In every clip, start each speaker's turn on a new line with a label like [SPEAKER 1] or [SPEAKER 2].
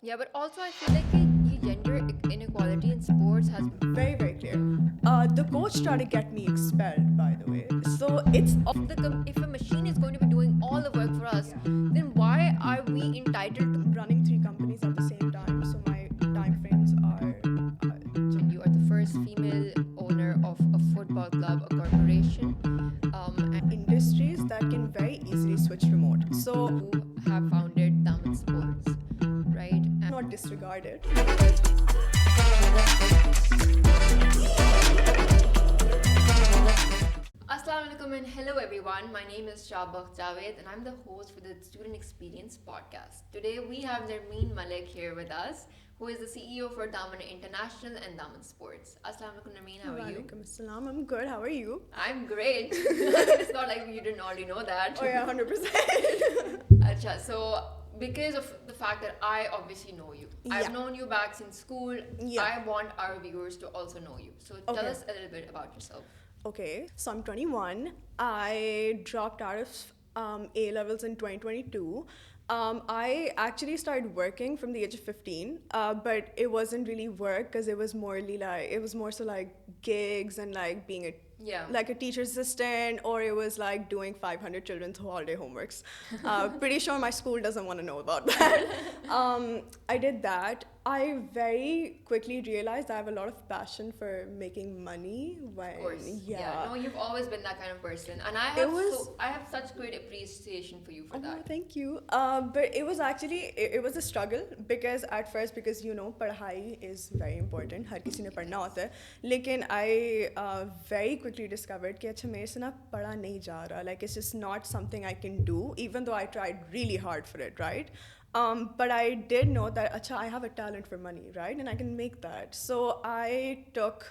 [SPEAKER 1] Yeah, but also I feel like gender inequality in sports has
[SPEAKER 2] Very, very clear. The coach tried to get me expelled, by the way. So it's
[SPEAKER 1] if a machine is going to be doing all the work for us, then why are we entitled to?
[SPEAKER 2] running three companies at the same time. So my time frames are.
[SPEAKER 1] And you are the first female owner of a football club, a corporation,
[SPEAKER 2] Industries that can very easily switch remote. So
[SPEAKER 1] who have founded Daman Sports, right?
[SPEAKER 2] not disregard it.
[SPEAKER 1] Assalamu alaikum and hello everyone. My name is Shabakh Javed and I'm the host for the Student Experience podcast. Today we have Narmeen Malik here with us, who is the CEO for Daman International and Daman Sports. Assalamu alaikum Narmeen, how are you?
[SPEAKER 2] Walaikum assalam. I'm good. How are you?
[SPEAKER 1] I'm great. It's not like you didn't already know that.
[SPEAKER 2] Oh yeah, 100%.
[SPEAKER 1] Acha, so because of the fact that I obviously know you, I've
[SPEAKER 2] Yeah.
[SPEAKER 1] known you back since school.
[SPEAKER 2] Yeah.
[SPEAKER 1] I want our viewers to also know you. So tell
[SPEAKER 2] Okay.
[SPEAKER 1] us a little bit about yourself.
[SPEAKER 2] Okay, so I'm 21. I dropped out of A levels in 2022. I actually started working from the age of 15, but it wasn't really work because it was more so like gigs and like being
[SPEAKER 1] Yeah.
[SPEAKER 2] like a teacher's assistant, or it was like doing 500 children's holiday homeworks. Pretty sure my school doesn't want to know about that. I did that. I very quickly realized I have a lot of passion for making money when,
[SPEAKER 1] Of course.
[SPEAKER 2] yeah.
[SPEAKER 1] No, you've always been that kind of person, and I have such great appreciation for you for
[SPEAKER 2] Oh,
[SPEAKER 1] that.
[SPEAKER 2] thank you. But it was actually it was a struggle because at first, because you know पढ़ाई is very important. हर किसी ने पढ़ना होता है. लेकिन I very quickly discovered कि अच्छा मेरे से ना पढ़ा नहीं जा रहा. Like it's just not something I can do, even though I tried really hard for it, right? But I did know that अच्छा I have a talent for money, right? And I can make that. So I took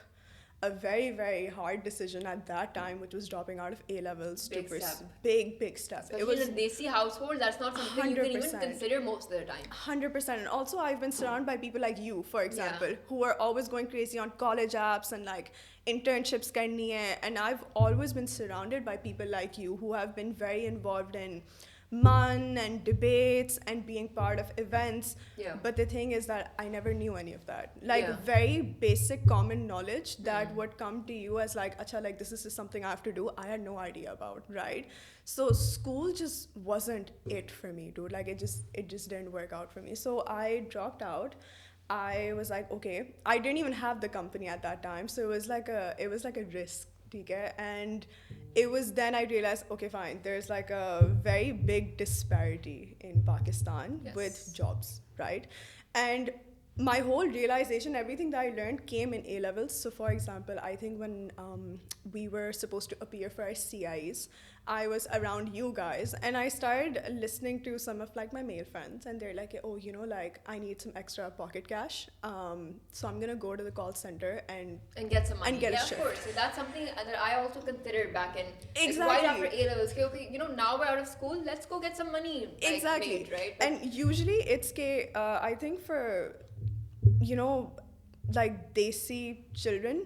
[SPEAKER 2] a very, very hard decision at that time, which was dropping out of A levels
[SPEAKER 1] Big
[SPEAKER 2] to
[SPEAKER 1] step.
[SPEAKER 2] big step.
[SPEAKER 1] Especially in a desi household, that's not something you can even
[SPEAKER 2] 100%.
[SPEAKER 1] consider most of the time.
[SPEAKER 2] 100%. And also, I've been surrounded by people like you, for example,
[SPEAKER 1] Yeah.
[SPEAKER 2] who are always going crazy on college apps and like internships karni hai. And I've always been surrounded by people like you who have been very involved in MUN and debates and being part of events.
[SPEAKER 1] Yeah.
[SPEAKER 2] But the thing is that I never knew any of that. Like
[SPEAKER 1] Yeah.
[SPEAKER 2] very basic common knowledge that would come to you as like, acha, like this is just something I have to do. I had no idea about, right? So school just wasn't it for me, dude. Like it just didn't work out for me. So I dropped out. I was like, okay. I didn't even have the company at that time, so it was like a risk, okay? And it was then I realized, okay, fine. There's like a very big disparity in Pakistan
[SPEAKER 1] Yes.
[SPEAKER 2] with jobs, right? And my whole realization, everything that I learned came in A levels. So, for example, I think when we were supposed to appear for our CIs, I was around you guys, and I started listening to some of like my male friends, and they're like, "Oh, you know, like I need some extra pocket cash, so I'm gonna go to the call center
[SPEAKER 1] And get some money.
[SPEAKER 2] And get a
[SPEAKER 1] yeah, of
[SPEAKER 2] shift."
[SPEAKER 1] course. So that's something that I also considered back in
[SPEAKER 2] Exactly.
[SPEAKER 1] right after A levels. Okay, now we're out of school. Let's go get some money.
[SPEAKER 2] Exactly.
[SPEAKER 1] Made, right?
[SPEAKER 2] And usually it's I think for like desi children,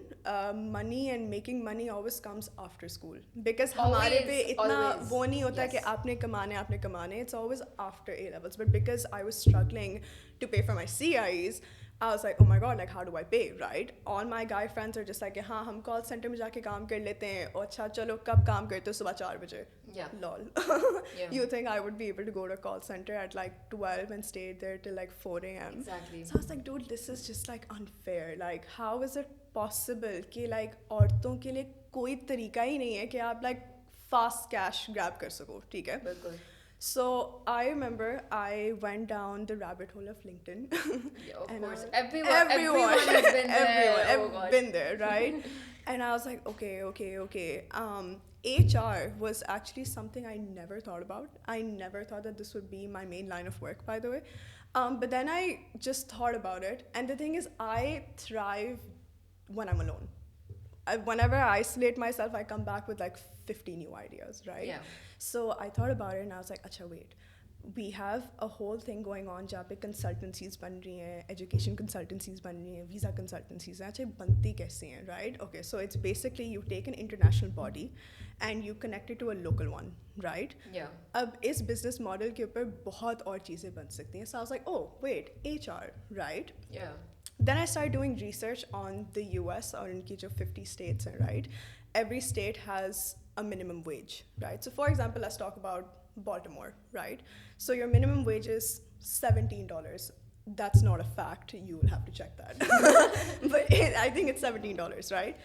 [SPEAKER 2] money and making money always comes after school, because हमारे पे इतना
[SPEAKER 1] always.
[SPEAKER 2] वो नहीं होता कि
[SPEAKER 1] Yes.
[SPEAKER 2] आपने कमाने. It's always after A levels. But because I was struggling to pay for my CIs, I was like, oh my god, like how do I pay, right? All my guy friends are just like, हाँ हम call center में जाके काम कर लेते हैं. और अच्छा चलो कब काम करते हो? सुबह 4 बजे.
[SPEAKER 1] Yeah.
[SPEAKER 2] Lol.
[SPEAKER 1] Yeah.
[SPEAKER 2] You think I would be able to go to a call center at like 12 and stay there till like 4 a.m.?
[SPEAKER 1] Exactly.
[SPEAKER 2] So I was like, dude, this is just like unfair. Like, how is it possible कि like औरतों के लिए कोई तरीका ही नहीं है कि आप like fast cash grab कर सको, ठीक है?
[SPEAKER 1] बिल्कुल.
[SPEAKER 2] So I remember I went down the rabbit hole of LinkedIn.
[SPEAKER 1] Yeah, of
[SPEAKER 2] And
[SPEAKER 1] course.
[SPEAKER 2] I-
[SPEAKER 1] Everyone has been there.
[SPEAKER 2] Everyone,
[SPEAKER 1] Oh,
[SPEAKER 2] I've
[SPEAKER 1] God.
[SPEAKER 2] been there, right? And I was like, okay. HR was actually something I never thought about. I never thought that this would be my main line of work, by the way. But then I just thought about it. And the thing is, I thrive when I'm alone. Whenever I isolate myself, I come back with like 50 new ideas, right?
[SPEAKER 1] Yeah.
[SPEAKER 2] So I thought about it and I was like, acha, wait. we have a whole thing going on जहाँ पे consultancies बन रही हैं, education consultancies बन रही हैं, visa consultancies हैं. अच्छा बनती कैसे हैं, right? Okay, so it's basically you take an international body and you connect it to a local one, right?
[SPEAKER 1] Yeah.
[SPEAKER 2] अब इस business model के ऊपर बहुत और चीज़ें बन सकती हैं. So I was like, oh wait, HR, right?
[SPEAKER 1] Yeah.
[SPEAKER 2] Then I started doing research on the US or in जो 50 states हैं, right? Every state has a minimum wage, right? So for example, let's talk about Baltimore, right? So your minimum wage is $17. That's not a fact. You will have to check that. But I think it's $17, right?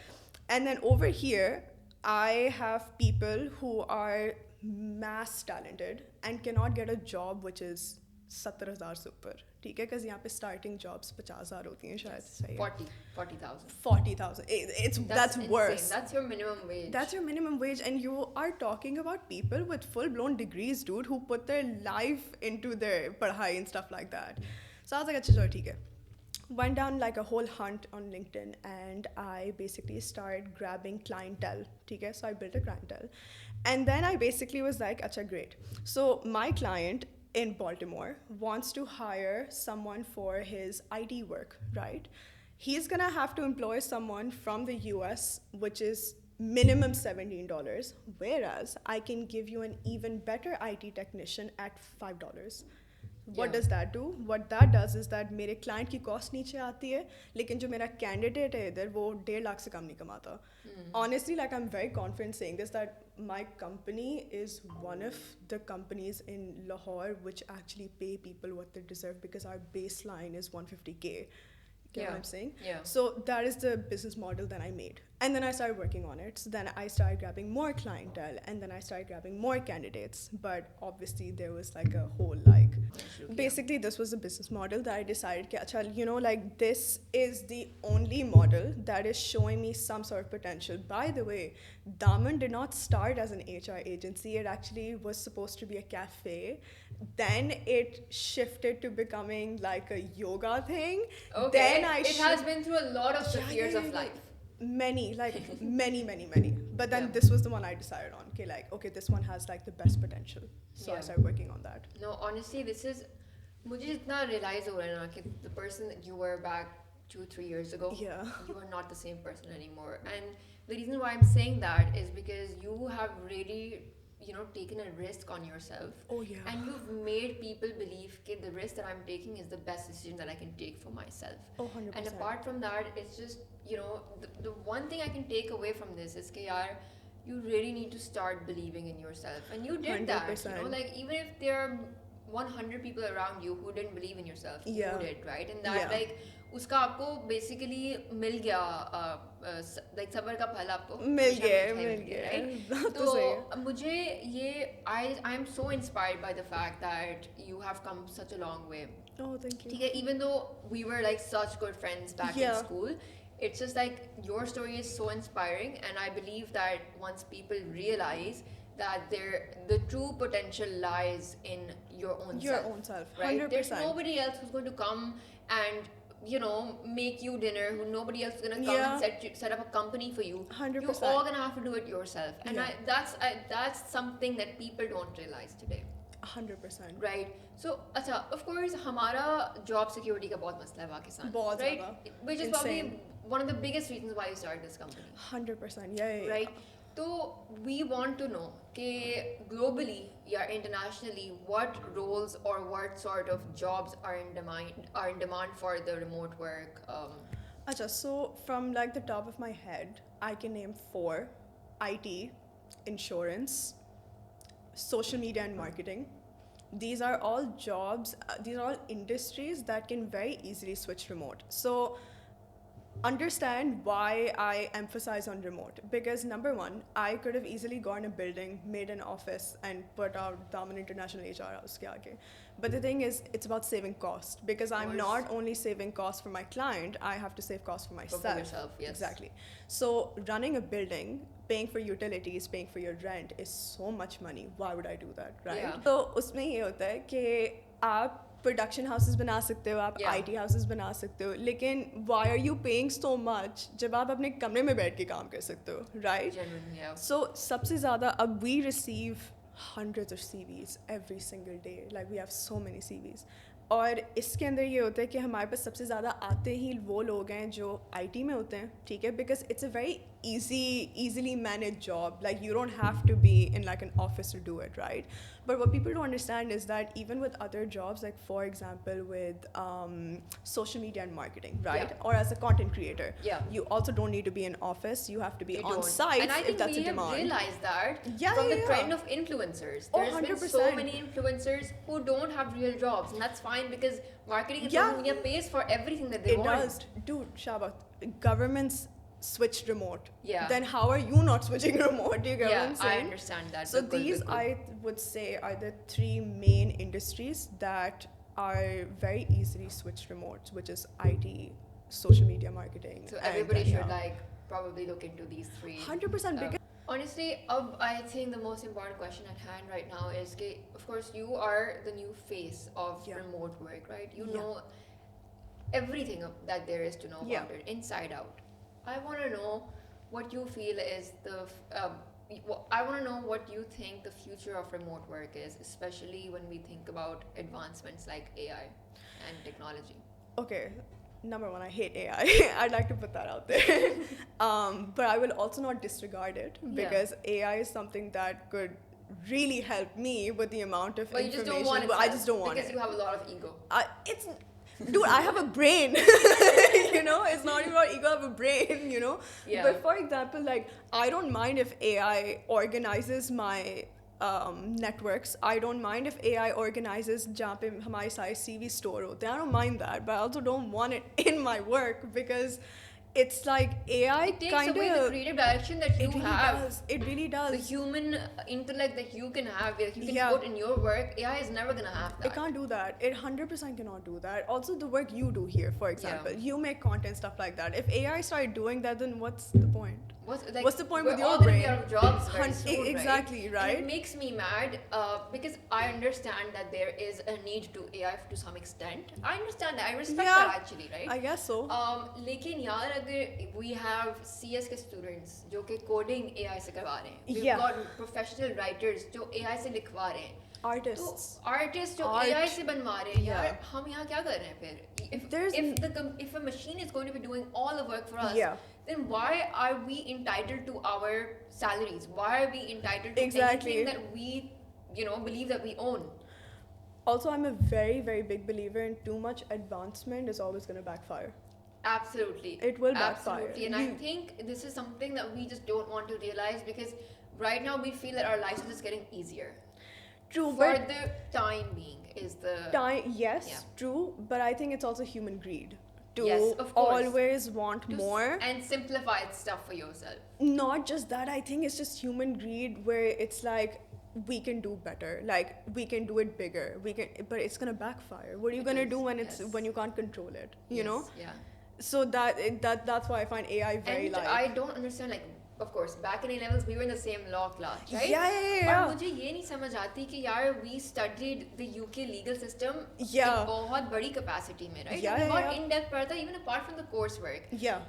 [SPEAKER 2] And then over here, I have people who are mass talented and cannot get a job which is 70,000 से ऊपर, ठीक है? Because यहाँ पे starting jobs 50,000 होती हैं शायद, सही है?
[SPEAKER 1] 40,000.
[SPEAKER 2] 40,000. That's
[SPEAKER 1] insane.
[SPEAKER 2] worse.
[SPEAKER 1] That's your minimum wage.
[SPEAKER 2] That's your minimum wage, and you are talking about people with full-blown degrees, dude, who put their life into their padhai and stuff like that. So I was like, अच्छा चलो ठीक है. Went down like a whole hunt on LinkedIn, and I basically started grabbing clientele, ठीक है? So I built a clientele, and then I basically was like, अच्छा great. So my client in Baltimore wants to hire someone for his IT work, right? He's gonna have to employ someone from the US, which is minimum $17, whereas I can give you an even better IT technician at $5. What
[SPEAKER 1] Yeah.
[SPEAKER 2] does that do? What that does is that मेरे client की cost नीचे आती है, लेकिन जो मेरा candidate है इधर वो 1.5 लाख से कम नहीं कमाता. Honestly, like I'm very confident saying this, that my company is one of the companies in Lahore which actually pay people what they deserve, because our baseline is 150K. Get
[SPEAKER 1] Yeah.
[SPEAKER 2] what I'm saying?
[SPEAKER 1] Yeah.
[SPEAKER 2] So that is the business model that I made. And then I started working on it. So then I started grabbing more clientele, and then I started grabbing more candidates. But obviously there was like a whole like, basically this was a business model that I decided, कि अच्छा, you know, like this is the only model that is showing me some sort of potential. By the way, Daman did not start as an HR agency. It actually was supposed to be a cafe. Then it shifted to becoming like a yoga thing.
[SPEAKER 1] Okay.
[SPEAKER 2] Then
[SPEAKER 1] It has been through a lot of tough years of
[SPEAKER 2] yeah.
[SPEAKER 1] life.
[SPEAKER 2] Many, like many. But then
[SPEAKER 1] Yeah.
[SPEAKER 2] this was the one I decided on. Okay, like, okay, this one has like the best potential. So I
[SPEAKER 1] Yeah.
[SPEAKER 2] started working on that.
[SPEAKER 1] No, honestly, this is मुझे जितना realize हो रहा है ना कि the person that you were back 2-3 years ago,
[SPEAKER 2] Yeah.
[SPEAKER 1] you are not the same person anymore. And the reason why I'm saying that is because you have really, you know, taken a risk on yourself.
[SPEAKER 2] Oh yeah.
[SPEAKER 1] And you've made people believe that the risk that I'm taking is the best decision that I can take for myself.
[SPEAKER 2] Oh, 100%.
[SPEAKER 1] And apart from that, it's just, you know, the one thing I can take away from this is that, yaar, you really need to start believing in yourself. And you did that, you know,
[SPEAKER 2] 100%.
[SPEAKER 1] like even if there are 100 people around you who didn't believe in yourself,
[SPEAKER 2] Yeah.
[SPEAKER 1] you did, right? And that,
[SPEAKER 2] Yeah.
[SPEAKER 1] like, उसका आपको basically मिल गया, like सबर का फल आपको
[SPEAKER 2] मिल
[SPEAKER 1] हमेशा
[SPEAKER 2] गया,
[SPEAKER 1] मीठा ही
[SPEAKER 2] मिल
[SPEAKER 1] मिलेगा,
[SPEAKER 2] गया.
[SPEAKER 1] right?
[SPEAKER 2] बात तो
[SPEAKER 1] तो
[SPEAKER 2] सही है.
[SPEAKER 1] मुझे ये I am so inspired by the fact that you have come such a long way.
[SPEAKER 2] Oh, thank you.
[SPEAKER 1] ठीक है, even though we were like such good friends back
[SPEAKER 2] Yeah.
[SPEAKER 1] in school, it's just like your story is so inspiring, and I believe that once people realize that the true potential lies in your own
[SPEAKER 2] Your
[SPEAKER 1] self,
[SPEAKER 2] own self.
[SPEAKER 1] right?
[SPEAKER 2] 100%.
[SPEAKER 1] There's nobody else who's going to come and, you know, make you dinner. Nobody else is gonna come
[SPEAKER 2] Yeah.
[SPEAKER 1] and set up a company for you.
[SPEAKER 2] 100%.
[SPEAKER 1] You're all gonna have to do it yourself, and
[SPEAKER 2] Yeah.
[SPEAKER 1] that's something that people don't realize today.
[SPEAKER 2] 100%.
[SPEAKER 1] Right. So, अच्छा, of course, हमारा job security का बहुत मसला है पाकिस्तान.
[SPEAKER 2] बहुत
[SPEAKER 1] right?
[SPEAKER 2] ज़्यादा.
[SPEAKER 1] Which is
[SPEAKER 2] Insane.
[SPEAKER 1] probably one of the biggest reasons why you started this company.
[SPEAKER 2] 100%. Yeah.
[SPEAKER 1] Right. So we want to know कि globally या internationally what roles or what sort of jobs are in demand for the remote work.
[SPEAKER 2] Acha, so from like the top of my head, I can name 4: IT, insurance, social media and marketing. These are all jobs, these are all industries that can very easily switch remote. So understand why I emphasize on remote, because number one, I could have easily gone a building, made an office and put out Daman International HR House ke aage. But the thing is, it's about saving cost, because I'm
[SPEAKER 1] course.
[SPEAKER 2] not only saving cost for my client, I have to save cost for myself.
[SPEAKER 1] For yourself, yes.
[SPEAKER 2] Exactly. So running a building, paying for utilities, paying for your rent is so much money. Why would I do that, right?
[SPEAKER 1] Yeah.
[SPEAKER 2] So उसमें ये होता है कि आप production houses बना सकते हो, आप
[SPEAKER 1] Yeah.
[SPEAKER 2] IT हाउसेस बना सकते हो, लेकिन why are you paying so much जब आप अपने कमरे में बैठ के काम कर सकते हो, right?
[SPEAKER 1] Genuinely, yeah.
[SPEAKER 2] So सबसे ज़्यादा अब we receive hundreds of CVs every single day. Like we have so many CVs. और इसके अंदर ये होता है कि हमारे पास सबसे ज़्यादा आते ही वो लोग हैं जो IT में होते हैं, ठीक है, because it's a very easily managed job. Like you don't have to be in like an office to do it, right? But what people don't understand is that even with other jobs, like for example with social media and marketing, right?
[SPEAKER 1] Yeah.
[SPEAKER 2] Or as a content creator,
[SPEAKER 1] Yeah.
[SPEAKER 2] you also don't need to be in office. You have to be
[SPEAKER 1] You
[SPEAKER 2] on
[SPEAKER 1] don't.
[SPEAKER 2] site
[SPEAKER 1] and I
[SPEAKER 2] if
[SPEAKER 1] think
[SPEAKER 2] that's
[SPEAKER 1] we
[SPEAKER 2] a
[SPEAKER 1] have
[SPEAKER 2] demand.
[SPEAKER 1] realized that
[SPEAKER 2] Yeah,
[SPEAKER 1] from
[SPEAKER 2] yeah,
[SPEAKER 1] the
[SPEAKER 2] yeah.
[SPEAKER 1] trend of influencers.
[SPEAKER 2] Oh,
[SPEAKER 1] There's been so
[SPEAKER 2] 100%.
[SPEAKER 1] many influencers who don't have real jobs, and that's fine because marketing and
[SPEAKER 2] Yeah.
[SPEAKER 1] social media pays for everything that they
[SPEAKER 2] It
[SPEAKER 1] want.
[SPEAKER 2] does. Dude, Shaba, governments switched remote.
[SPEAKER 1] Yeah.
[SPEAKER 2] Then how are you not switching remote? Do you get what
[SPEAKER 1] Yeah,
[SPEAKER 2] I'm
[SPEAKER 1] I
[SPEAKER 2] saying?
[SPEAKER 1] understand that.
[SPEAKER 2] So
[SPEAKER 1] Bilkul,
[SPEAKER 2] these,
[SPEAKER 1] bilkul.
[SPEAKER 2] I would say, are the three main industries that are very easily switched remote, which is IT, social media marketing.
[SPEAKER 1] So
[SPEAKER 2] and
[SPEAKER 1] everybody
[SPEAKER 2] then,
[SPEAKER 1] should
[SPEAKER 2] yeah.
[SPEAKER 1] like probably look into these three.
[SPEAKER 2] 100% because
[SPEAKER 1] Honestly, I think the most important question at hand right now is, okay, of course, you are the new face of
[SPEAKER 2] Yeah.
[SPEAKER 1] remote work, right? You
[SPEAKER 2] Yeah.
[SPEAKER 1] know everything that there is to know
[SPEAKER 2] Yeah.
[SPEAKER 1] about it, inside out. I want to know what you feel is I want to know what you think the future of remote work is, especially when we think about advancements like AI and technology.
[SPEAKER 2] okay, number one, I hate AI. I'd like to put that out there. But I will also not disregard it
[SPEAKER 1] Yeah.
[SPEAKER 2] because AI is something that could really help me with the amount of
[SPEAKER 1] But you just
[SPEAKER 2] information.
[SPEAKER 1] don't want it.
[SPEAKER 2] but I
[SPEAKER 1] Sal,
[SPEAKER 2] just don't want
[SPEAKER 1] because
[SPEAKER 2] it.
[SPEAKER 1] you have a lot of ego.
[SPEAKER 2] It's, dude, I have a brain. You know, it's not even about ego. I have a brain. You know.
[SPEAKER 1] Yeah.
[SPEAKER 2] But for example, like I don't mind if AI organizes my networks. I don't mind if AI organizes जहाँ पे हमारे सारे CV store होते हैं. I don't mind that, but I also don't want it in my work because it's like AI
[SPEAKER 1] It takes
[SPEAKER 2] kind
[SPEAKER 1] away the
[SPEAKER 2] of.
[SPEAKER 1] creative direction that you
[SPEAKER 2] It really
[SPEAKER 1] have.
[SPEAKER 2] does. It really does.
[SPEAKER 1] The human intellect that you can have, that you can
[SPEAKER 2] Yeah.
[SPEAKER 1] put in your work, AI is never gonna have that.
[SPEAKER 2] It can't do that. It 100% cannot do that. Also, the work you do here, for example,
[SPEAKER 1] Yeah.
[SPEAKER 2] you make content, stuff like that. If AI started doing that, then what's the point?
[SPEAKER 1] What's
[SPEAKER 2] the point
[SPEAKER 1] we're
[SPEAKER 2] with your
[SPEAKER 1] all gonna
[SPEAKER 2] brain?
[SPEAKER 1] be out of jobs very
[SPEAKER 2] Hun-
[SPEAKER 1] soon,
[SPEAKER 2] exactly,
[SPEAKER 1] And
[SPEAKER 2] right?
[SPEAKER 1] it makes me mad because I understand that there is a need to AI to some extent. I understand that. I respect
[SPEAKER 2] Yeah.
[SPEAKER 1] that actually, right?
[SPEAKER 2] I guess so.
[SPEAKER 1] लेकिन यार अगर we have CS के students जो कि coding AI से करवा रहे हैं, we've
[SPEAKER 2] Yeah.
[SPEAKER 1] got professional writers जो AI से लिखवा रहे हैं,
[SPEAKER 2] Artists.
[SPEAKER 1] तो आर्टिस्ट जो
[SPEAKER 2] Art.
[SPEAKER 1] AI से बनवा रहे हैं यार,
[SPEAKER 2] Yeah.
[SPEAKER 1] हम यहाँ क्या कर रहे हैं फिर? If a machine is going to be doing all the work for us,
[SPEAKER 2] Yeah.
[SPEAKER 1] then why are we entitled to our salaries? Why are we entitled to
[SPEAKER 2] Exactly.
[SPEAKER 1] anything that we, believe that we own?
[SPEAKER 2] Also, I'm a very, very big believer in too much advancement is always going to backfire.
[SPEAKER 1] Absolutely.
[SPEAKER 2] It will backfire.
[SPEAKER 1] Absolutely. And I think this is something that we just don't want to realize because right now we feel that our lives are just getting easier.
[SPEAKER 2] True,
[SPEAKER 1] For
[SPEAKER 2] but
[SPEAKER 1] the time being is the...
[SPEAKER 2] time, yes,
[SPEAKER 1] Yeah.
[SPEAKER 2] true, but I think it's also human greed to
[SPEAKER 1] Yes, of course.
[SPEAKER 2] always want
[SPEAKER 1] to s-
[SPEAKER 2] more.
[SPEAKER 1] and simplify stuff for yourself.
[SPEAKER 2] Not just that, I think it's just human greed where it's like we can do better, like we can do it bigger, but it's gonna backfire. What are you
[SPEAKER 1] It
[SPEAKER 2] gonna
[SPEAKER 1] is,
[SPEAKER 2] do when
[SPEAKER 1] yes.
[SPEAKER 2] when you can't control it? You know.
[SPEAKER 1] Yes, yeah.
[SPEAKER 2] So that's why I find AI very
[SPEAKER 1] And
[SPEAKER 2] like.
[SPEAKER 1] I don't understand, like, of course, back in A-levels, we were in the same law class, right?
[SPEAKER 2] Yeah.
[SPEAKER 1] और मुझे ये नहीं समझ आती कि यार we studied the UK legal system
[SPEAKER 2] Yeah.
[SPEAKER 1] in बहुत बड़ी capacity में, right?
[SPEAKER 2] Yeah,
[SPEAKER 1] we got
[SPEAKER 2] yeah.
[SPEAKER 1] in-depth पढ़ा था, even apart from the coursework.
[SPEAKER 2] Yeah.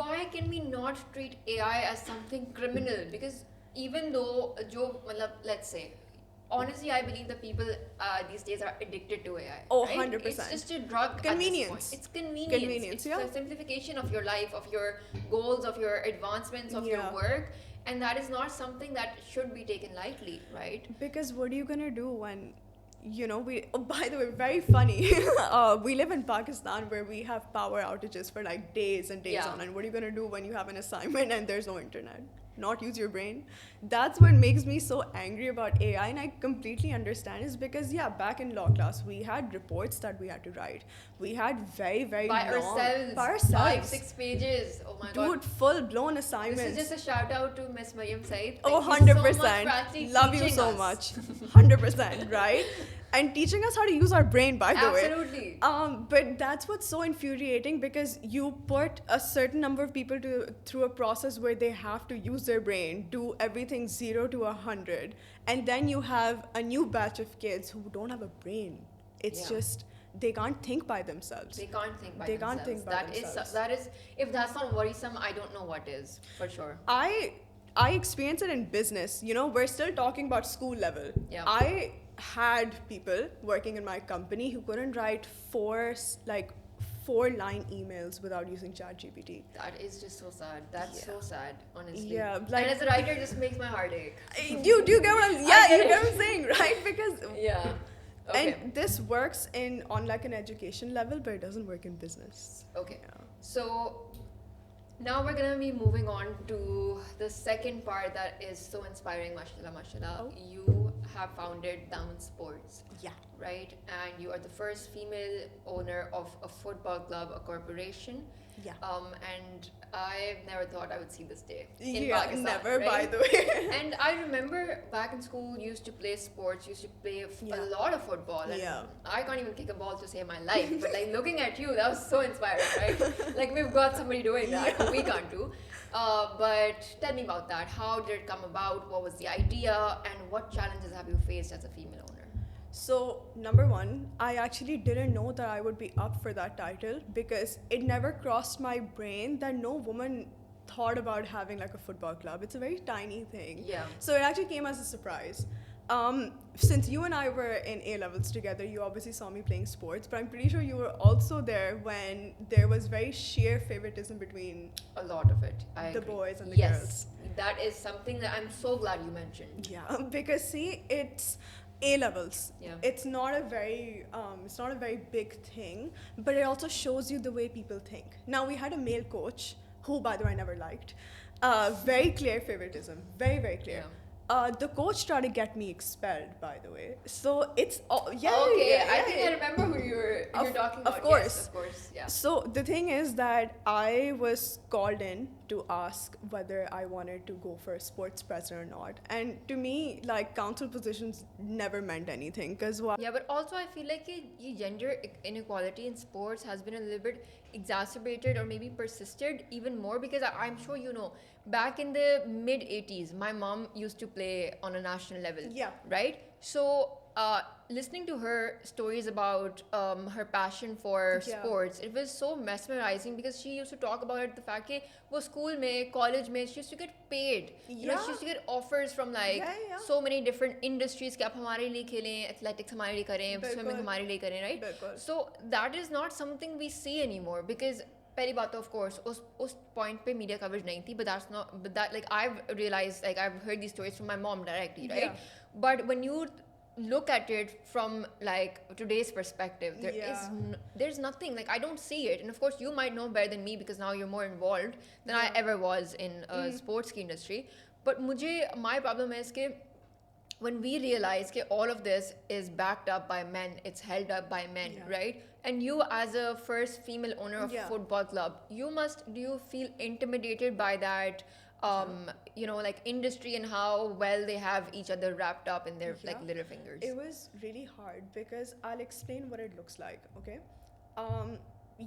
[SPEAKER 1] Why can we not treat AI as something criminal? Because even though let's say, honestly, I believe that people these days are addicted to AI.
[SPEAKER 2] Oh,
[SPEAKER 1] right?
[SPEAKER 2] 100%.
[SPEAKER 1] It's just a drug. At
[SPEAKER 2] Convenience.
[SPEAKER 1] this point. It's convenience.
[SPEAKER 2] Convenience,
[SPEAKER 1] It's
[SPEAKER 2] yeah.
[SPEAKER 1] a simplification of your life, of your goals, of your advancements, of your
[SPEAKER 2] Yeah.
[SPEAKER 1] work, and that is not something that should be taken lightly, right?
[SPEAKER 2] Because what are you gonna do when, by the way, very funny. We live in Pakistan where we have power outages for like days and days
[SPEAKER 1] Yeah.
[SPEAKER 2] on. And what are you gonna do when you have an assignment and there's no internet? Not use your brain? That's what makes me so angry about AI, and I completely understand is because back in law class we had reports that we had to write. We had very, very
[SPEAKER 1] By
[SPEAKER 2] long
[SPEAKER 1] ourselves.
[SPEAKER 2] by ourselves.
[SPEAKER 1] 5-6 pages. Oh my god.
[SPEAKER 2] Dude, full blown assignments.
[SPEAKER 1] This is just a shout out to Miss Mariam Said.
[SPEAKER 2] Oh,
[SPEAKER 1] Thank you so much
[SPEAKER 2] 100%.
[SPEAKER 1] for actually
[SPEAKER 2] Love you
[SPEAKER 1] teaching
[SPEAKER 2] so
[SPEAKER 1] us.
[SPEAKER 2] much. 100%, right? And teaching us how to use our brain, by the way.
[SPEAKER 1] Absolutely.
[SPEAKER 2] But that's what's so infuriating because you put a certain number of people through a process where they have to use their brain, do everything 0 to 100, and then you have a new batch of kids who don't have a brain. It's
[SPEAKER 1] Yeah.
[SPEAKER 2] just they can't think by themselves.
[SPEAKER 1] They can't think by
[SPEAKER 2] They
[SPEAKER 1] themselves.
[SPEAKER 2] can't think by themselves.
[SPEAKER 1] That is, if that's not worrisome, I don't know what is, for sure.
[SPEAKER 2] I experienced it in business. You know, we're still talking about school level.
[SPEAKER 1] Yeah.
[SPEAKER 2] I had people working in my company who couldn't write four-line emails without using ChatGPT.
[SPEAKER 1] That is just so sad. That's
[SPEAKER 2] Yeah.
[SPEAKER 1] so sad, honestly.
[SPEAKER 2] Yeah,
[SPEAKER 1] and
[SPEAKER 2] like-
[SPEAKER 1] as a writer, it just makes my heart ache.
[SPEAKER 2] Do you get what I'm? Yeah, you get what I'm saying, right? Because
[SPEAKER 1] Yeah. Okay.
[SPEAKER 2] and this works on like an education level, but it doesn't work in business.
[SPEAKER 1] Okay.
[SPEAKER 2] Yeah.
[SPEAKER 1] So now we're gonna be moving on to the second part that is so inspiring, mashallah, mashallah.
[SPEAKER 2] Oh.
[SPEAKER 1] You have founded Daman Sports,
[SPEAKER 2] Yeah.
[SPEAKER 1] right? And you are the first female owner of a football club, a corporation.
[SPEAKER 2] Yeah.
[SPEAKER 1] And I never thought I would see this day in
[SPEAKER 2] Yeah,
[SPEAKER 1] Pakistan.
[SPEAKER 2] never,
[SPEAKER 1] right?
[SPEAKER 2] by the way.
[SPEAKER 1] And I remember back in school, used to play sports, used to play
[SPEAKER 2] Yeah.
[SPEAKER 1] a lot of football. And
[SPEAKER 2] Yeah.
[SPEAKER 1] I can't even kick a ball to save my life. But like looking at you, that was so inspiring, right? Like we've got somebody doing that,
[SPEAKER 2] Yeah.
[SPEAKER 1] we can't do. But tell me about that. How did it come about? What was the idea? And what challenges have you faced as a female owner?
[SPEAKER 2] So, number one, I actually didn't know that I would be up for that title because it never crossed my brain that no woman thought about having like a football club. It's a very tiny thing.
[SPEAKER 1] Yeah.
[SPEAKER 2] So it actually came as a surprise. Since you and I were in A levels together, you obviously saw me playing sports, but I'm pretty sure you were also there when there was very sheer favoritism between
[SPEAKER 1] A lot of it. I
[SPEAKER 2] the
[SPEAKER 1] agree.
[SPEAKER 2] boys and the
[SPEAKER 1] yes,
[SPEAKER 2] girls.
[SPEAKER 1] that is something that I'm so glad you mentioned.
[SPEAKER 2] Yeah, because see, it's A levels.
[SPEAKER 1] Yeah.
[SPEAKER 2] It's not a very big thing, but it also shows you the way people think. Now we had a male coach who, by the way, I never liked. Very clear favoritism, very very clear.
[SPEAKER 1] Yeah.
[SPEAKER 2] The coach tried to get me expelled, by the way. So it's yeah.
[SPEAKER 1] Okay,
[SPEAKER 2] yeah,
[SPEAKER 1] I
[SPEAKER 2] yeah,
[SPEAKER 1] think
[SPEAKER 2] yeah.
[SPEAKER 1] I remember who you're talking about.
[SPEAKER 2] Of course.
[SPEAKER 1] Yes, of course. Yeah.
[SPEAKER 2] So the thing is that I was called in to ask whether I wanted to go for a sports president or not. And to me, like council positions never meant anything because
[SPEAKER 1] Yeah, but also I feel like gender inequality in sports has been a little bit exacerbated or maybe persisted even more because I'm sure you know, back in the mid 80s, my mom used to play on a national level.
[SPEAKER 2] Yeah.
[SPEAKER 1] Right? So, listening to her stories about her passion for
[SPEAKER 2] Yeah.
[SPEAKER 1] sports, it was so mesmerizing because she used to talk about it, the fact that wo school mein, college mein, she used to get paid. You know,
[SPEAKER 2] Yeah.
[SPEAKER 1] she used to get offers from like
[SPEAKER 2] Yeah, yeah.
[SPEAKER 1] so many different industries कि आप हमारे लिए खेलें, athletics हमारे लिए करें,
[SPEAKER 2] बिल्कुल.
[SPEAKER 1] swimming हमारे लिए करें, right?
[SPEAKER 2] बिल्कुल.
[SPEAKER 1] So that is not something we see anymore because पहली बात तो of course उस point पे media coverage नहीं थी, but that like I've realized, like I've heard these stories from my mom directly, right?
[SPEAKER 2] Yeah.
[SPEAKER 1] But when you look at it from like today's perspective,
[SPEAKER 2] Yeah.
[SPEAKER 1] there's nothing, like I don't see it. And of course you might know better than me because now you're more involved than I
[SPEAKER 2] Yeah.
[SPEAKER 1] ever was in sports की industry. But my problem is कि when we realize that all of this is backed up by men, it's held up by men,
[SPEAKER 2] Yeah.
[SPEAKER 1] right? And you as a first female owner of
[SPEAKER 2] Yeah.
[SPEAKER 1] a football club, do you feel intimidated by that, you know, like industry and how well they have each other wrapped up in their like
[SPEAKER 2] Yeah.
[SPEAKER 1] little fingers?
[SPEAKER 2] It was really hard because I'll explain what it looks like, okay?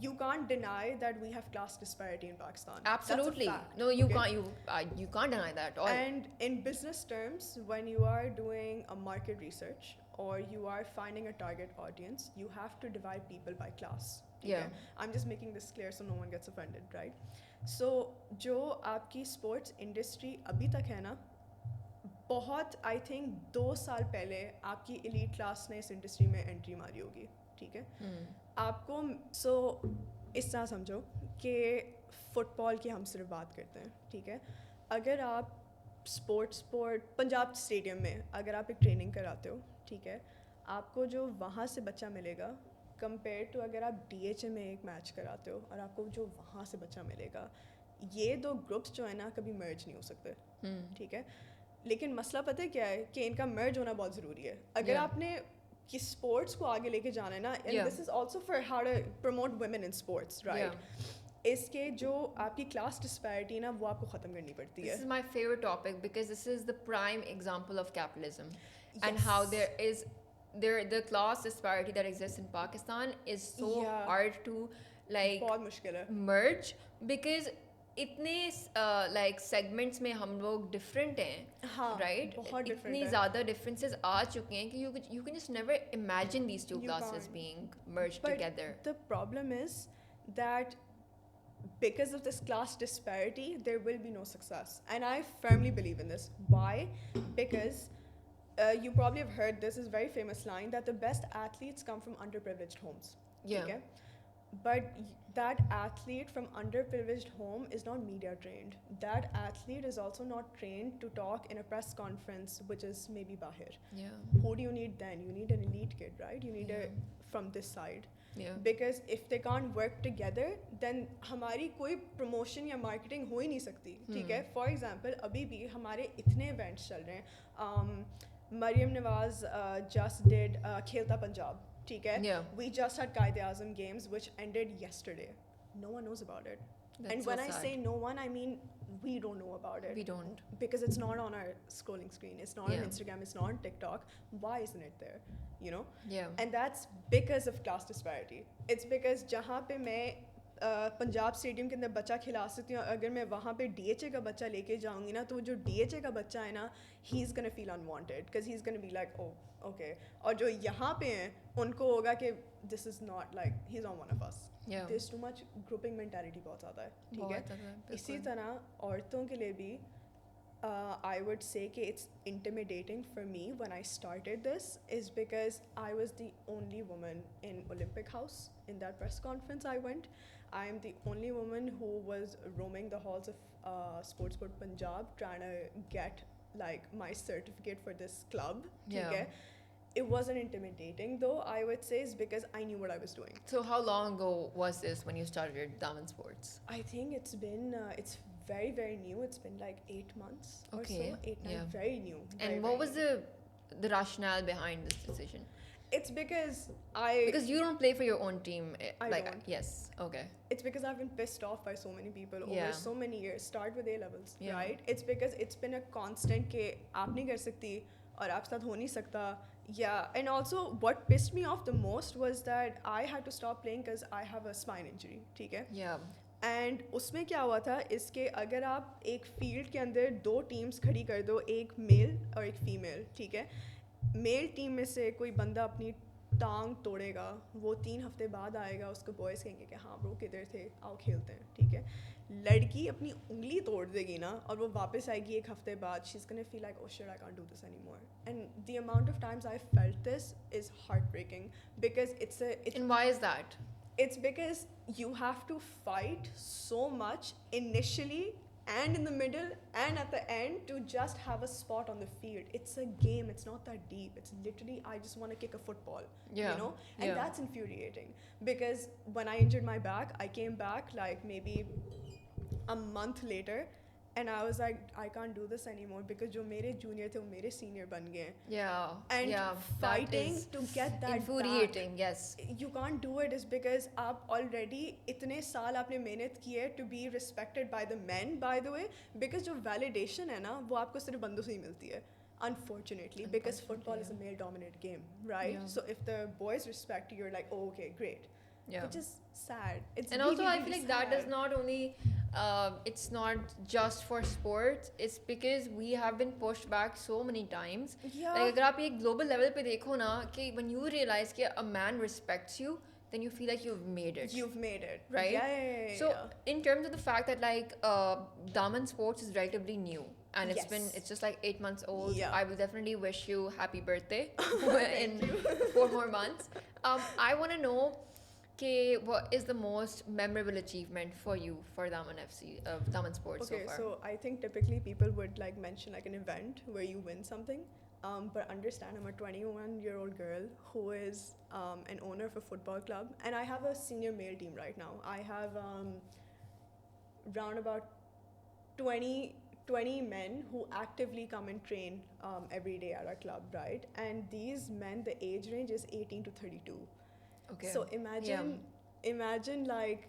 [SPEAKER 2] You can't deny that we have class disparity in Pakistan. That's a
[SPEAKER 1] Absolutely.
[SPEAKER 2] fact,
[SPEAKER 1] No, you
[SPEAKER 2] okay?
[SPEAKER 1] can't. You can't deny that at all.
[SPEAKER 2] And in business terms, when you are doing a market research or you are finding a target audience, you have to divide people by class. ठीक
[SPEAKER 1] Yeah.
[SPEAKER 2] है? I'm just making this clear so no one gets offended, right? So, जो आपकी sports industry अभी तक है ना, बहुत I think 2 साल पहले आपकी elite class ने इस industry में entry मारी होगी, ठीक है? आपको इस तरह समझो कि फुटबॉल की हम सिर्फ बात करते हैं, ठीक है? अगर आप स्पोर्ट पंजाब स्टेडियम में अगर आप एक ट्रेनिंग कराते हो, ठीक है, आपको जो वहाँ से बच्चा मिलेगा कंपेयर टू अगर आप DHA में एक मैच कराते हो और आपको जो वहाँ से बच्चा मिलेगा, ये 2 ग्रुप्स जो है ना कभी मर्ज नहीं हो सकते, ठीक है? लेकिन मसला पता है क्या है कि इनका मर्ज होना बहुत ज़रूरी है. अगर
[SPEAKER 1] Yeah.
[SPEAKER 2] आपने कि स्पोर्ट्स को आगे लेके जाना है ना, and
[SPEAKER 1] Yeah.
[SPEAKER 2] This is also for how to promote women in sports, right? इसके जो आपकी क्लास डिस्पैरिटी ना वो आपको ख़त्म करनी पड़ती
[SPEAKER 1] This
[SPEAKER 2] है.
[SPEAKER 1] is my favorite topic because this is the prime example of capitalism and how
[SPEAKER 2] Yes.
[SPEAKER 1] the class disparity that exists in Pakistan is so
[SPEAKER 2] Yeah.
[SPEAKER 1] hard to like
[SPEAKER 2] बहुत मुश्किल है.
[SPEAKER 1] merge because इतने like segments में हम लोग different हैं,
[SPEAKER 2] हाँ,
[SPEAKER 1] right?
[SPEAKER 2] बहुत different
[SPEAKER 1] इतनी
[SPEAKER 2] है.
[SPEAKER 1] ज़्यादा differences आ चुके हैं कि you can just never imagine these two
[SPEAKER 2] You
[SPEAKER 1] classes
[SPEAKER 2] can't.
[SPEAKER 1] being merged
[SPEAKER 2] But
[SPEAKER 1] together.
[SPEAKER 2] the problem is that because of this class disparity, there will be no success. And I firmly believe in this. Why? Because you probably have heard this is very famous line that the best athletes come from underprivileged homes.
[SPEAKER 1] Yeah.
[SPEAKER 2] Okay? But that athlete from underprivileged home is not media trained. That athlete is also not trained to talk in a press conference, which is maybe bahir.
[SPEAKER 1] Yeah.
[SPEAKER 2] Who do you need then? You need an elite kid, right? You need a from this side.
[SPEAKER 1] Yeah.
[SPEAKER 2] Because if they can't work together, then हमारी कोई promotion या marketing हो ही नहीं सकती, ठीक है? For example, अभी भी हमारे इतने events चल रहे हैं. Mariam Nawaz just did Khelta Punjab, ठीक है?
[SPEAKER 1] Yeah.
[SPEAKER 2] We just had Qaid-e-Azam Games, which ended yesterday. No one knows about it.
[SPEAKER 1] That's
[SPEAKER 2] And
[SPEAKER 1] so
[SPEAKER 2] when I
[SPEAKER 1] sad.
[SPEAKER 2] say no one, I mean we don't know about it.
[SPEAKER 1] We don't.
[SPEAKER 2] Because it's not on our scrolling screen. It's not
[SPEAKER 1] Yeah.
[SPEAKER 2] on Instagram. It's not on TikTok. Why isn't it there? You know?
[SPEAKER 1] Yeah.
[SPEAKER 2] And that's because of class disparity. It's because जहाँ पे मैं Punjab stadium के अंदर बच्चा खिला सकती हूँ, अगर मैं वहाँ पे DHA का बच्चा लेके जाऊँगी ना, तो जो DHA का बच्चा है ना, he's gonna feel unwanted because he's gonna be like, oh, okay. और जो यहाँ पे हैं, उनको होगा कि this is not like he's not one of us.
[SPEAKER 1] Yeah.
[SPEAKER 2] There's too much grouping mentality बहुत ज़्यादा है, ठीक
[SPEAKER 1] बहुत
[SPEAKER 2] है?
[SPEAKER 1] ज़्यादा,
[SPEAKER 2] इसी
[SPEAKER 1] बिल्कुल.
[SPEAKER 2] तरह औरतों के लिए भी I would say कि it's intimidating for me when I started this is because I was the only woman in Olympic House in that press conference I went. I am the only woman who was roaming the halls of Sportsport Punjab trying to get like my certificate for this club.
[SPEAKER 1] Yeah.
[SPEAKER 2] ठीक है? It wasn't intimidating though, I would say, is because I knew what I was doing.
[SPEAKER 1] So how long ago was this when you started Daman Sports?
[SPEAKER 2] I think it's been, it's very, very new. It's been like 8 months or
[SPEAKER 1] Okay,
[SPEAKER 2] so. 8, 9,
[SPEAKER 1] yeah.
[SPEAKER 2] very new.
[SPEAKER 1] And what was the rationale behind this decision?
[SPEAKER 2] It's because
[SPEAKER 1] Because you don't play for your own team.
[SPEAKER 2] I
[SPEAKER 1] like,
[SPEAKER 2] don't.
[SPEAKER 1] yes, okay.
[SPEAKER 2] It's because I've been pissed off by so many people
[SPEAKER 1] Yeah.
[SPEAKER 2] over so many years. Start with A levels,
[SPEAKER 1] Yeah.
[SPEAKER 2] right? It's because it's been a constant कि आप नहीं कर सकती और आप साथ हो नहीं सकता. Yeah, and also what pissed me off the most was that I had to stop playing because I have a spine injury. ठीक है?
[SPEAKER 1] Yeah.
[SPEAKER 2] एंड उसमें क्या हुआ था इसके अगर आप एक फील्ड के अंदर 2 टीम्स खड़ी कर दो, एक मेल और एक फीमेल, ठीक है? मेल टीम में से कोई बंदा अपनी टांग तोड़ेगा, वो 3 हफ्ते बाद आएगा, उसको बॉयज़ कहेंगे कि हाँ ब्रो किधर थे, आओ खेलते हैं, ठीक है? लड़की अपनी उंगली तोड़ देगी ना और वो वापस आएगी 1 हफ्ते बाद, she is gonna feel like, oh shit, I can't do this anymore. And the amount of times I felt this is heartbreaking because it's
[SPEAKER 1] And why is that?
[SPEAKER 2] It's because you have to fight so much initially and in the middle and at the end to just have a spot on the field. It's a game. It's not that deep. It's literally, I just want to kick a football,
[SPEAKER 1] Yeah,
[SPEAKER 2] you know? And
[SPEAKER 1] yeah.
[SPEAKER 2] that's infuriating because when I injured my back, I came back like maybe a month later and I was like, I can't do this anymore because जो मेरे junior थे वो मेरे senior बन गए.
[SPEAKER 1] Yeah.
[SPEAKER 2] And
[SPEAKER 1] yeah, that
[SPEAKER 2] fighting
[SPEAKER 1] is
[SPEAKER 2] to get that
[SPEAKER 1] infuriating, yes.
[SPEAKER 2] you can't do it is because आप already इतने साल आपने मेहनत की है to be respected by the men, by the way, because जो validation है ना वो आपको सिर्फ बंदों से ही मिलती है, unfortunately, because football is a male dominated game, right?
[SPEAKER 1] Yeah.
[SPEAKER 2] So if the boys respect you, you're like, oh, okay, great.
[SPEAKER 1] Yeah.
[SPEAKER 2] Which is sad. It's
[SPEAKER 1] And
[SPEAKER 2] really,
[SPEAKER 1] also, I
[SPEAKER 2] really
[SPEAKER 1] feel like that is
[SPEAKER 2] sad.
[SPEAKER 1] not only, it's not just for sports. It's because we have been pushed back so many times.
[SPEAKER 2] Yeah.
[SPEAKER 1] Like अगर आप एक global level पे देखो ना कि when you realize कि a man respects you, then you feel like you've made it.
[SPEAKER 2] You've made it.
[SPEAKER 1] Right?
[SPEAKER 2] Yeah.
[SPEAKER 1] So in terms of the fact that like Daman Sports is relatively new and it's
[SPEAKER 2] Yes.
[SPEAKER 1] it's just like 8 months old.
[SPEAKER 2] Yeah.
[SPEAKER 1] I will definitely wish you happy birthday in 4 more months. I want to know what is the most memorable achievement for you for Daman FC, Daman Sports
[SPEAKER 2] Okay,
[SPEAKER 1] so far?
[SPEAKER 2] so I think typically people would like mention like an event where you win something. But understand, I'm a 21-year-old girl who is an owner of a football club, and I have a senior male team right now. I have round about 20 men who actively come and train every day at our club, right? And these men, the age range is 18 to 32.
[SPEAKER 1] Okay.
[SPEAKER 2] So imagine like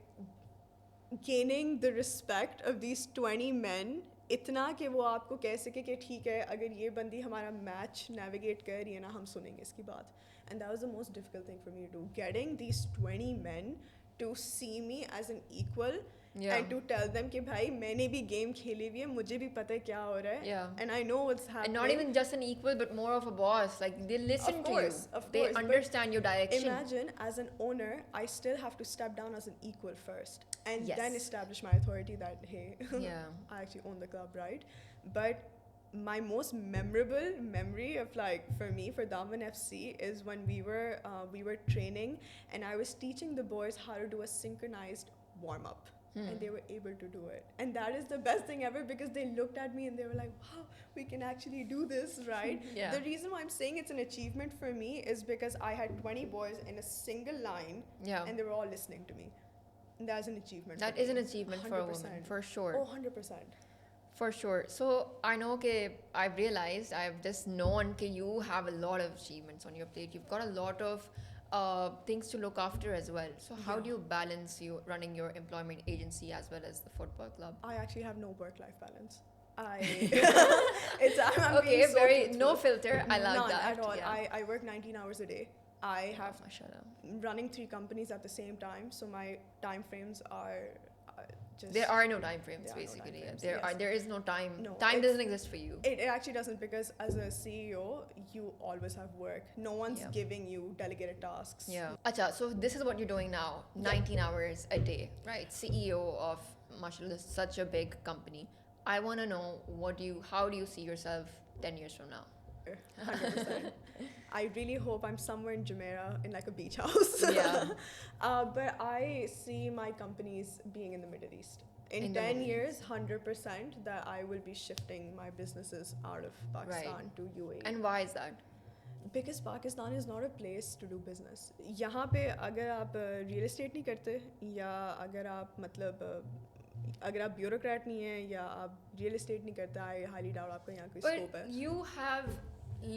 [SPEAKER 2] gaining the respect of these 20 men इतना कि वो आपको कह सके कि ठीक है अगर ये बंदी हमारा मैच नेविगेट कर रही है ना हम सुनेंगे इसकी बात. And that was the most difficult thing for me to do, getting these 20 men to see me as an equal
[SPEAKER 1] Yeah.
[SPEAKER 2] and to tell them कि भाई मैंने भी game खेली हुई है, मुझे भी पता है क्या हो रहा है,
[SPEAKER 1] Yeah.
[SPEAKER 2] and I know what's happening.
[SPEAKER 1] And not even just an equal, but more of a boss. Like they listen
[SPEAKER 2] Of
[SPEAKER 1] to
[SPEAKER 2] course,
[SPEAKER 1] you.
[SPEAKER 2] of
[SPEAKER 1] They
[SPEAKER 2] course, but
[SPEAKER 1] understand your direction.
[SPEAKER 2] Imagine as an owner, I still have to step down as an equal first and
[SPEAKER 1] Yes.
[SPEAKER 2] then establish my authority that hey,
[SPEAKER 1] Yeah.
[SPEAKER 2] I actually own the club, right? But my most memorable memory of like for me for Daman FC is when we were training and I was teaching the boys how to do a synchronized warm up. And they were able to do it, and that is the best thing ever because they looked at me and they were like, wow, we can actually do this, right?
[SPEAKER 1] Yeah.
[SPEAKER 2] The reason why I'm saying it's an achievement for me is because I had 20 boys in a single line,
[SPEAKER 1] Yeah.
[SPEAKER 2] and they were all listening to me. And that's an achievement.
[SPEAKER 1] That
[SPEAKER 2] for
[SPEAKER 1] is
[SPEAKER 2] me.
[SPEAKER 1] an achievement for a woman,
[SPEAKER 2] 100%.
[SPEAKER 1] for sure.
[SPEAKER 2] Oh, 100%.
[SPEAKER 1] For sure. So I know I've realized, I've just known you have a lot of achievements on your plate. You've got a lot of things to look after as well. So how
[SPEAKER 2] Yeah.
[SPEAKER 1] do you balance you running your employment agency as well as the football club?
[SPEAKER 2] I actually have no work-life balance. I'm
[SPEAKER 1] Okay,
[SPEAKER 2] being so
[SPEAKER 1] very
[SPEAKER 2] truthful.
[SPEAKER 1] no filter. I love
[SPEAKER 2] None
[SPEAKER 1] that.
[SPEAKER 2] at all.
[SPEAKER 1] Yeah.
[SPEAKER 2] I work 19 hours a day. I have
[SPEAKER 1] Mashallah.
[SPEAKER 2] running 3 companies at the same time, so my time frames are just.
[SPEAKER 1] There are no time frames,
[SPEAKER 2] There are no
[SPEAKER 1] basically.
[SPEAKER 2] time frames,
[SPEAKER 1] Yeah. There is no time.
[SPEAKER 2] No,
[SPEAKER 1] Time
[SPEAKER 2] it's-
[SPEAKER 1] doesn't exist for you.
[SPEAKER 2] It actually doesn't because as a CEO, you always have work. No one's
[SPEAKER 1] Yeah.
[SPEAKER 2] giving you delegated tasks.
[SPEAKER 1] Yeah. Acha, so this is what you're doing now, 19 hours a day, right? CEO of mashallah, such a big company. I want to know how do you see yourself 10 years from now?
[SPEAKER 2] 100%. I really hope I'm somewhere in Jumeirah in like a beach house.
[SPEAKER 1] Yeah.
[SPEAKER 2] But I see my companies being in the Middle East. In
[SPEAKER 1] In the
[SPEAKER 2] 10
[SPEAKER 1] Middle
[SPEAKER 2] years, 100% that I will be shifting my businesses out of Pakistan to UAE.
[SPEAKER 1] And why is that?
[SPEAKER 2] Because Pakistan is not a place to do business. यहाँ पे अगर आप real estate नहीं करते या अगर आप मतलब अगर आप bureaucrat नहीं हैं या आप real estate नहीं करते, I highly doubt आपका यहाँ कोई scope
[SPEAKER 1] But
[SPEAKER 2] है.
[SPEAKER 1] you have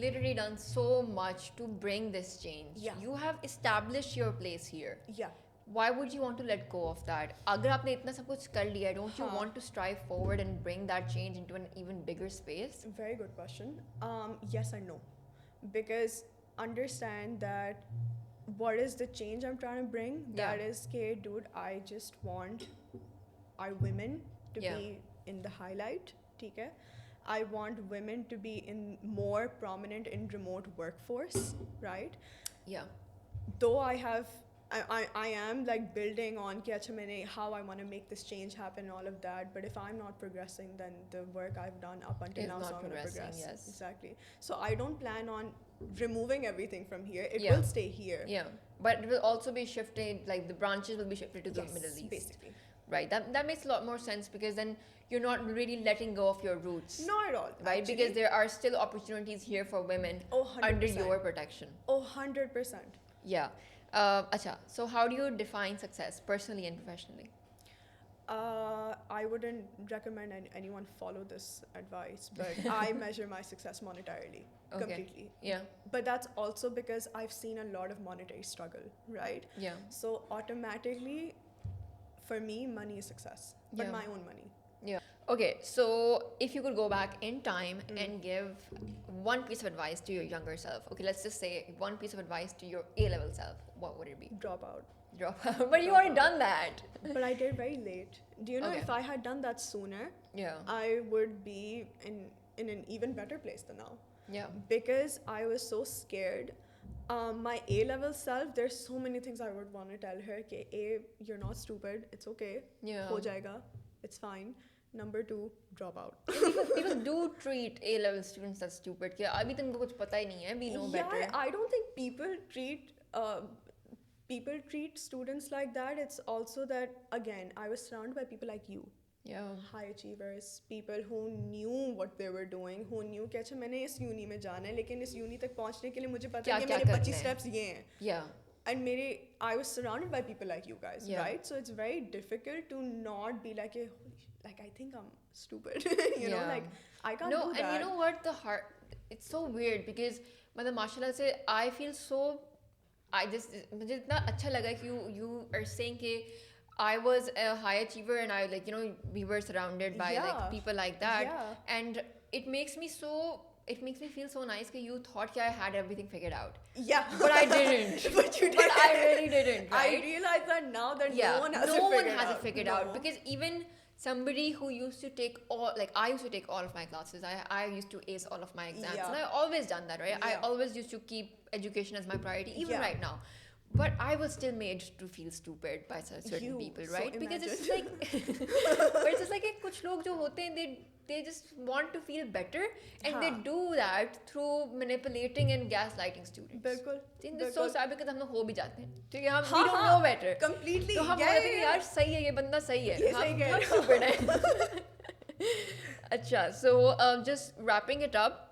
[SPEAKER 1] literally done so much to bring this change.
[SPEAKER 2] Yeah.
[SPEAKER 1] You have established your place here.
[SPEAKER 2] Yeah.
[SPEAKER 1] Why would you want to let go of that? अगर आपने इतना सब कुछ कर लिया, don't you
[SPEAKER 2] हाँ.
[SPEAKER 1] want to strive forward and bring that change into an even bigger space?
[SPEAKER 2] Very good question. Yes and no. Because understand that what is the change I'm trying to bring?
[SPEAKER 1] Yeah.
[SPEAKER 2] That is, dude, I just want our women to
[SPEAKER 1] Yeah.
[SPEAKER 2] be in the highlight. Okay? I want women to be more prominent in remote workforce, right?
[SPEAKER 1] Yeah.
[SPEAKER 2] Though I am like building on how I want to make this change happen and all of that, but if I'm not progressing, then the work I've done up until
[SPEAKER 1] Is
[SPEAKER 2] now is
[SPEAKER 1] not
[SPEAKER 2] not going to
[SPEAKER 1] progressing,
[SPEAKER 2] progress.
[SPEAKER 1] yes.
[SPEAKER 2] Exactly. So I don't plan on removing everything from here. It
[SPEAKER 1] Yeah.
[SPEAKER 2] will stay here.
[SPEAKER 1] Yeah. But it will also be shifted, like the branches will be shifted to the
[SPEAKER 2] Yes,
[SPEAKER 1] Middle East.
[SPEAKER 2] basically.
[SPEAKER 1] Right. That makes a lot more sense because then you're not really letting go of your roots.
[SPEAKER 2] Not at all.
[SPEAKER 1] Right?
[SPEAKER 2] actually.
[SPEAKER 1] Because there are still opportunities here for women
[SPEAKER 2] Oh,
[SPEAKER 1] under
[SPEAKER 2] 100%.
[SPEAKER 1] your protection.
[SPEAKER 2] Oh, 100%.
[SPEAKER 1] Yeah. Acha, so how do you define success personally and professionally?
[SPEAKER 2] I wouldn't recommend anyone follow this advice, but I measure my success monetarily,
[SPEAKER 1] Okay.
[SPEAKER 2] completely.
[SPEAKER 1] Yeah.
[SPEAKER 2] But that's also because I've seen a lot of monetary struggle, right?
[SPEAKER 1] Yeah.
[SPEAKER 2] So automatically, for me, money is success, but
[SPEAKER 1] Yeah.
[SPEAKER 2] my own money.
[SPEAKER 1] Yeah. Okay, so if you could go back in time and give one piece of advice to your younger self, okay, let's just say one piece of advice to your A-level self, what would it be?
[SPEAKER 2] Drop out.
[SPEAKER 1] Drop out. But you already done that.
[SPEAKER 2] But I did very late. Do you know
[SPEAKER 1] Okay.
[SPEAKER 2] if I had done that sooner,
[SPEAKER 1] Yeah.
[SPEAKER 2] I would be in an even better place than now.
[SPEAKER 1] Yeah.
[SPEAKER 2] Because I was so scared. My A-level self, there's so many things I would want to tell her. Okay, A, you're not stupid. It's okay.
[SPEAKER 1] Yeah.
[SPEAKER 2] Ho jayega. It's fine. Number 2, drop out.
[SPEAKER 1] People do treat A-level students as stupid. कि अभी तुमको कुछ पता ही नहीं है. We know better.
[SPEAKER 2] Yeah, I don't think people treat students like that. It's also that, again, I was surrounded by people like you.
[SPEAKER 1] Yeah.
[SPEAKER 2] High achievers, people who knew what they were doing, who knew कि अच्छा मैंने इस uni में जाना है, लेकिन इस uni तक पहुंचने के लिए मुझे पता है कि
[SPEAKER 1] क्या
[SPEAKER 2] मेरे
[SPEAKER 1] करना
[SPEAKER 2] 25
[SPEAKER 1] है?
[SPEAKER 2] steps ये हैं.
[SPEAKER 1] Yeah.
[SPEAKER 2] And I was surrounded by people like you guys,
[SPEAKER 1] Yeah.
[SPEAKER 2] right? So it's very difficult to not be like, like I think I'm stupid, you know,
[SPEAKER 1] Yeah.
[SPEAKER 2] like I can't
[SPEAKER 1] No,
[SPEAKER 2] do that.
[SPEAKER 1] and you know what, it's so weird because मतलब माशाल्लाह से I feel so, मुझे इतना अच्छा लगा कि you are saying कि I was a high achiever and we were surrounded by like
[SPEAKER 2] Yeah.
[SPEAKER 1] people like that,
[SPEAKER 2] Yeah.
[SPEAKER 1] and it makes me so it makes me feel so nice that you thought that I had everything figured out.
[SPEAKER 2] Yeah.
[SPEAKER 1] But I didn't.
[SPEAKER 2] But you did.
[SPEAKER 1] But I really didn't,
[SPEAKER 2] I
[SPEAKER 1] right?
[SPEAKER 2] realize that now that
[SPEAKER 1] Yeah,
[SPEAKER 2] no one has
[SPEAKER 1] it
[SPEAKER 2] it figured out.
[SPEAKER 1] figured
[SPEAKER 2] No.
[SPEAKER 1] out. Because even somebody who used to take all, like I used to take all of my classes. I used to ace all of my exams.
[SPEAKER 2] Yeah.
[SPEAKER 1] And I always done that, right? I
[SPEAKER 2] Yeah.
[SPEAKER 1] always used to keep education as my priority, even
[SPEAKER 2] Yeah.
[SPEAKER 1] right now. But I was still made to feel stupid by certain
[SPEAKER 2] You,
[SPEAKER 1] people,
[SPEAKER 2] so
[SPEAKER 1] right? Because it's just
[SPEAKER 2] imagine.
[SPEAKER 1] like, but it's just like कुछ लोग जो होते हैं, they just want to feel better, and they
[SPEAKER 2] हाँ.
[SPEAKER 1] do that through manipulating and gaslighting students.
[SPEAKER 2] बिल्कुल.
[SPEAKER 1] And it's so
[SPEAKER 2] बिल्कुल.
[SPEAKER 1] sad because हम लोग हो भी जाते हैं, ठीक है? हम
[SPEAKER 2] हाँ,
[SPEAKER 1] we don't
[SPEAKER 2] हाँ.
[SPEAKER 1] know better.
[SPEAKER 2] Completely.
[SPEAKER 1] तो हम
[SPEAKER 2] Yeah,
[SPEAKER 1] बोलते हैं
[SPEAKER 2] yeah,
[SPEAKER 1] कि यार सही है, ये बंदा सही है,
[SPEAKER 2] ये सही कह
[SPEAKER 1] हम
[SPEAKER 2] रहे हो.
[SPEAKER 1] stupid हैं. अच्छा, so just wrapping it up.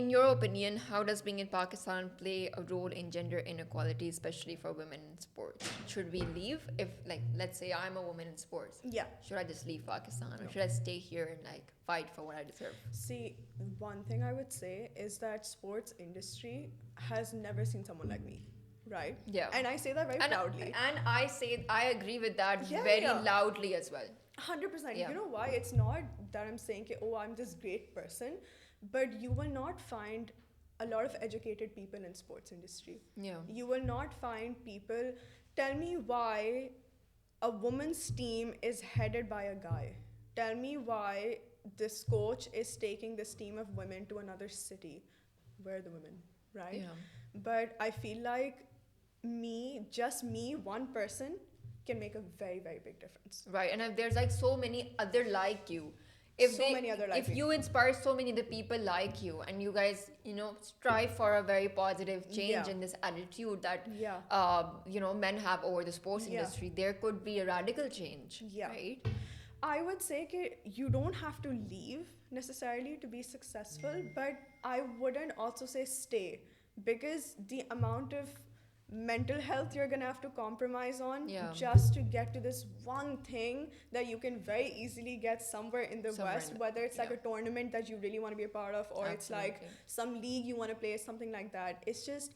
[SPEAKER 1] In your opinion, how does being in Pakistan play a role in gender inequality, especially for women in sports? Should we leave? If, like, let's say I'm a woman in sports,
[SPEAKER 2] Yeah.
[SPEAKER 1] should I just leave Pakistan, or should I stay here and like fight for what I deserve?
[SPEAKER 2] See, one thing I would say is that sports industry has never seen someone like me, right?
[SPEAKER 1] Yeah.
[SPEAKER 2] And I say that very proudly.
[SPEAKER 1] And I agree with that
[SPEAKER 2] Yeah,
[SPEAKER 1] very
[SPEAKER 2] yeah.
[SPEAKER 1] loudly as well.
[SPEAKER 2] 100%.
[SPEAKER 1] Yeah.
[SPEAKER 2] You know why? It's not that I'm saying, कि, oh, I'm this great person, but you will not find a lot of educated people in sports industry.
[SPEAKER 1] Yeah.
[SPEAKER 2] You will not find people. Tell me why a woman's team is headed by a guy. Tell me why this coach is taking this team of women to another city. Where are the women, right?
[SPEAKER 1] Yeah.
[SPEAKER 2] But I feel like just me, one person, can make a very, very big difference.
[SPEAKER 1] Right, and if there's like so many other like you.
[SPEAKER 2] Many other like
[SPEAKER 1] if
[SPEAKER 2] me.
[SPEAKER 1] you inspire so many other people like you, and you guys, strive for a very positive change
[SPEAKER 2] Yeah.
[SPEAKER 1] in this attitude that,
[SPEAKER 2] Yeah.
[SPEAKER 1] men have over the sports
[SPEAKER 2] Yeah.
[SPEAKER 1] industry, there could be a radical change.
[SPEAKER 2] Yeah.
[SPEAKER 1] Right?
[SPEAKER 2] I would say that you don't have to leave necessarily to be successful, but I wouldn't also say stay, because the amount of mental health you're gonna have to compromise on
[SPEAKER 1] Yeah.
[SPEAKER 2] just to get to this one thing that you can very easily get somewhere in the
[SPEAKER 1] Somewhere
[SPEAKER 2] West,
[SPEAKER 1] in the-
[SPEAKER 2] whether it's like
[SPEAKER 1] yeah.
[SPEAKER 2] a tournament that you really want to be a part of, or it's like
[SPEAKER 1] Absolutely.
[SPEAKER 2] some league you want to play, something like that. It's just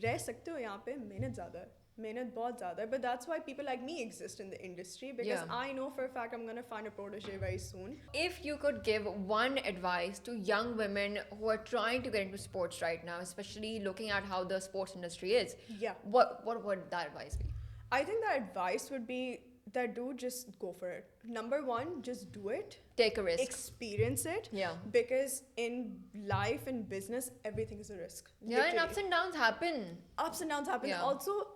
[SPEAKER 2] रह सकते हो यहाँ पे, मेहनत ज़्यादा है, मेहनत बहुत ज़्यादा है, but that's why people like me exist in the industry, because
[SPEAKER 1] Yeah.
[SPEAKER 2] I know for a fact I'm gonna find a protege very soon.
[SPEAKER 1] If you could give one advice to young women who are trying to get into sports right now, especially looking at how the sports industry is,
[SPEAKER 2] Yeah.
[SPEAKER 1] what would that advice be?
[SPEAKER 2] I think the advice would be that dude, just go for it. Number one, just do it.
[SPEAKER 1] Take a risk.
[SPEAKER 2] Experience it.
[SPEAKER 1] Yeah.
[SPEAKER 2] Because in life and business, everything is a risk.
[SPEAKER 1] Yeah, and
[SPEAKER 2] Literally.
[SPEAKER 1] ups and downs happen.
[SPEAKER 2] Ups and downs happen.
[SPEAKER 1] Yeah.
[SPEAKER 2] Also,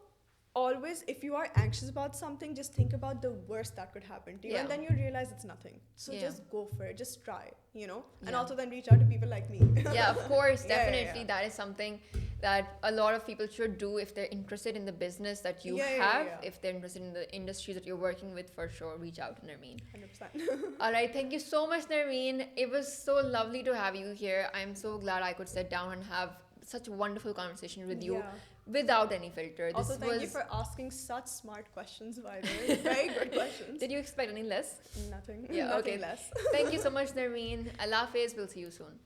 [SPEAKER 2] always, if you are anxious about something, just think about the worst that could happen to you,
[SPEAKER 1] Yeah.
[SPEAKER 2] and then you realize it's nothing. So
[SPEAKER 1] Yeah.
[SPEAKER 2] just go for it. Just try, And
[SPEAKER 1] Yeah.
[SPEAKER 2] also then reach out to people like me.
[SPEAKER 1] Yeah, of course,
[SPEAKER 2] Yeah, yeah,
[SPEAKER 1] definitely.
[SPEAKER 2] yeah.
[SPEAKER 1] That is something that a lot of people should do if they're interested in the business that you
[SPEAKER 2] Yeah, yeah,
[SPEAKER 1] have.
[SPEAKER 2] yeah.
[SPEAKER 1] If they're interested in the industry that you're working with, for sure, reach out to Narmeen.
[SPEAKER 2] 100%.
[SPEAKER 1] All right, thank you so much, Narmeen. It was so lovely to have you here. I'm so glad I could sit down and have such a wonderful conversation with you
[SPEAKER 2] Yeah.
[SPEAKER 1] without any filter.
[SPEAKER 2] Also,
[SPEAKER 1] This
[SPEAKER 2] thank
[SPEAKER 1] was.
[SPEAKER 2] you for asking such smart questions, by the way. Very good questions.
[SPEAKER 1] Did you expect any less?
[SPEAKER 2] Nothing.
[SPEAKER 1] Yeah,
[SPEAKER 2] Nothing
[SPEAKER 1] okay.
[SPEAKER 2] less.
[SPEAKER 1] Thank you so much, Narmeen. Allah Hafiz. We'll see you soon.